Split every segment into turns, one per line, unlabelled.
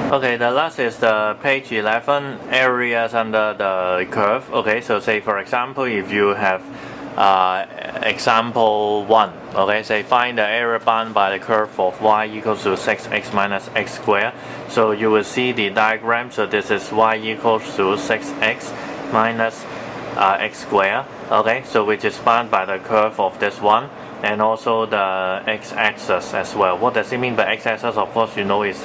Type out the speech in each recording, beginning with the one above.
Okay, the last is the page 11, areas under the curve. Okay, so say for example, if you have example 1, okay, say find the area bound by the curve of y equals to 6x minus x squared. So you will see the diagram. So this is y equals to 6x minus x squared, okay, so which is bound by the curve of this one, and also the x-axis as well. What does it mean by x-axis? Of course, you know is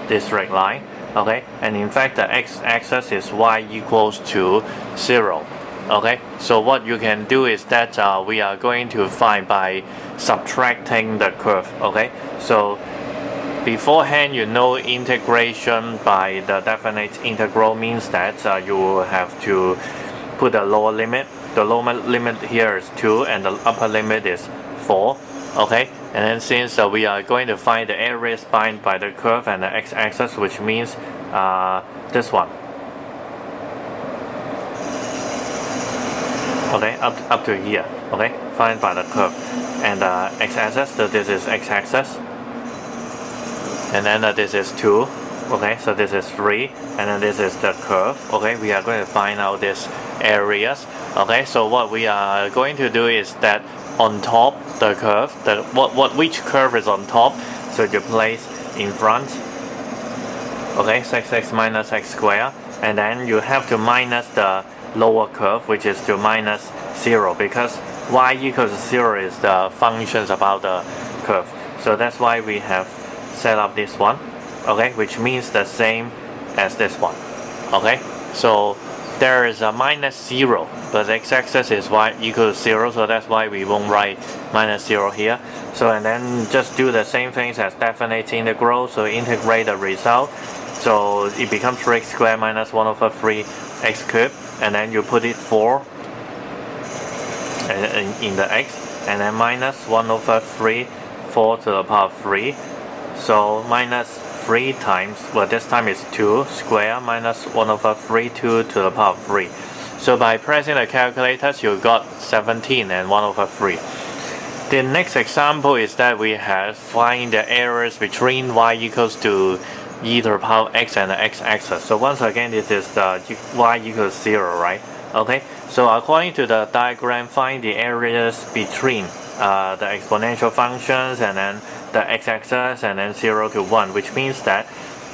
this straight line, okay, and in fact the x-axis is y equals to 0. Okay, so what you can do is that we are going to find by subtracting the curve. Okay, so beforehand, you know, integration by the definite integral means that you will have to put a lower limit. The lower limit here is 2 and the upper limit is 4. Okay, and then since we are going to find the areas bound by the curve and the x-axis, which means this one. Okay, up to here. Okay, find by the curve and x-axis. So this is x-axis, and then this is 2. Okay, so this is 3, and then this is the curve. Okay, we are going to find out these areas. Okay, so what we are going to do is that on top the curve, which curve is on top, so you place in front. Okay, 6x minus x squared, and then you have to minus the lower curve, which is to minus 0, because y equals 0 is the functions about the curve. So that's why we have set up this one, okay, which means the same as this one. Okay, so there is a minus 0, but the x-axis is y equals 0, so that's why we won't write minus 0 here. So and then just do the same things as definite integral, so integrate the result, so it becomes 3x squared minus 1 over 3 x cubed, and then you put it 4 in the x, and then minus 1 over 3 4 to the power 3, so minus 3 times, well this time is 2 square minus 1 over 3 2 to the power 3. So by pressing the calculators you got 17 and 1 over 3. The next example is that we have find the areas between y equals to e to the power x and the x-axis. So once again this is the y equals 0, right? Okay, so according to the diagram, find the areas between the exponential functions and then the x-axis and then 0 to 1, which means that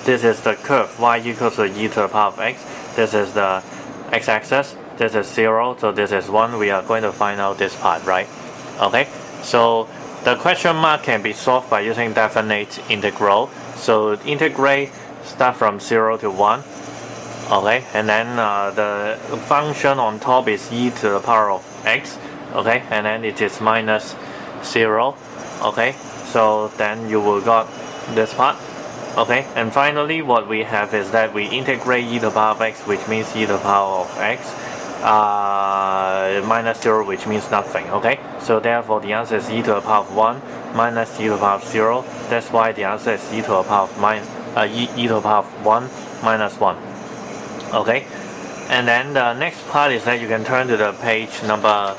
this is the curve y equals to e to the power of x, this is the x-axis, this is 0, so this is 1. We are going to find out this part, right? Okay, so the question mark can be solved by using definite integral. So integrate start from 0 to 1. Okay, and then the function on top is e to the power of x. Okay, and then it is minus 0. Okay, so then you will got this part. Okay, and finally what we have is that we integrate e to the power of x, which means e to the power of x, minus 0, which means nothing. Okay, so therefore the answer is e to the power of 1 minus e to the power of 0. That's why the answer is e to the power of e to the power of 1 minus 1. Okay, and then the next part is that you can turn to the page number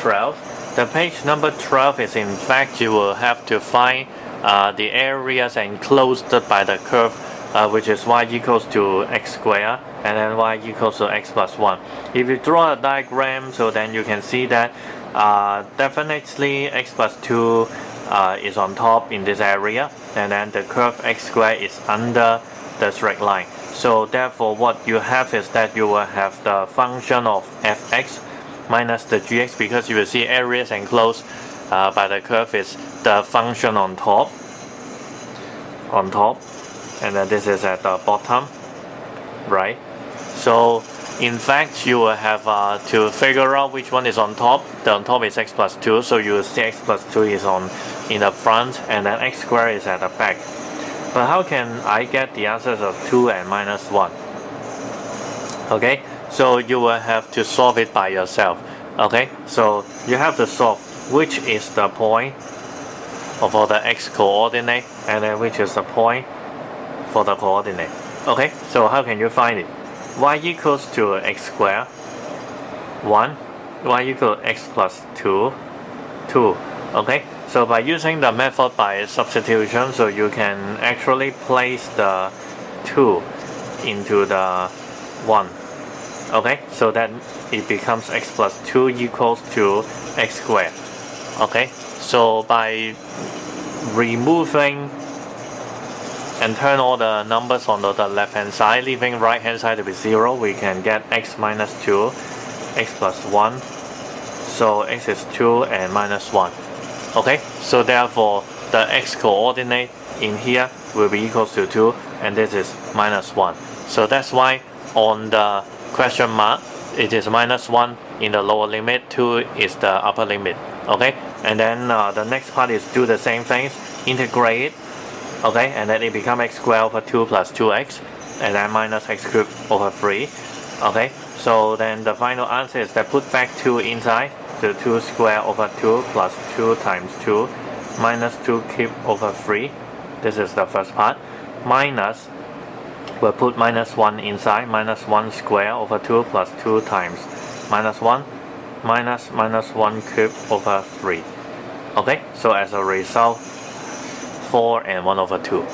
12. The page number 12 is in fact you will have to find the areas enclosed by the curve, which is y equals to x squared and then y equals to x plus 1. If you draw a diagram, so then you can see that definitely x plus 2 is on top in this area, and then the curve x squared is under the straight line. So therefore what you have is that you will have the function of fx minus the gx, because you will see areas enclosed by the curve is the function on top, and then this is at the bottom, right? So in fact you will have to figure out which one is on top. The on top is x plus 2, so you will see x plus 2 is in the front, and then x squared is at the back. But how can I get the answers of 2 and minus 1? Okay, so you will have to solve it by yourself. Okay, so you have to solve which is the point for the x coordinate, and then which is the point for the coordinate. Okay, so how can you find it? Y equals to x squared 1, y equals x plus 2 2. Okay, so by using the method by substitution, so you can actually place the 2 into the 1. Okay, so that it becomes x plus 2 equals to x squared. Okay, so by removing and turn all the numbers on the left hand side, leaving right hand side to be 0, we can get x minus 2, x plus 1. So x is 2 and minus 1. Okay, so therefore the x coordinate in here will be equals to 2, and this is minus 1. So that's why on the question mark it is minus 1 in the lower limit, 2 is the upper limit. Okay, and then the next part is do the same things, integrate. Okay, and then it becomes x squared over 2 plus 2x, and then minus x cubed over 3. Okay, so then the final answer is that put back 2 inside, the 2 squared over 2 plus 2 times 2 minus 2 cubed over 3. This is the first part. Minus, we'll put minus 1 inside, minus 1 squared over 2 plus 2 times minus 1 minus minus 1 cubed over 3. Okay, so as a result, 4 and 1 over 2.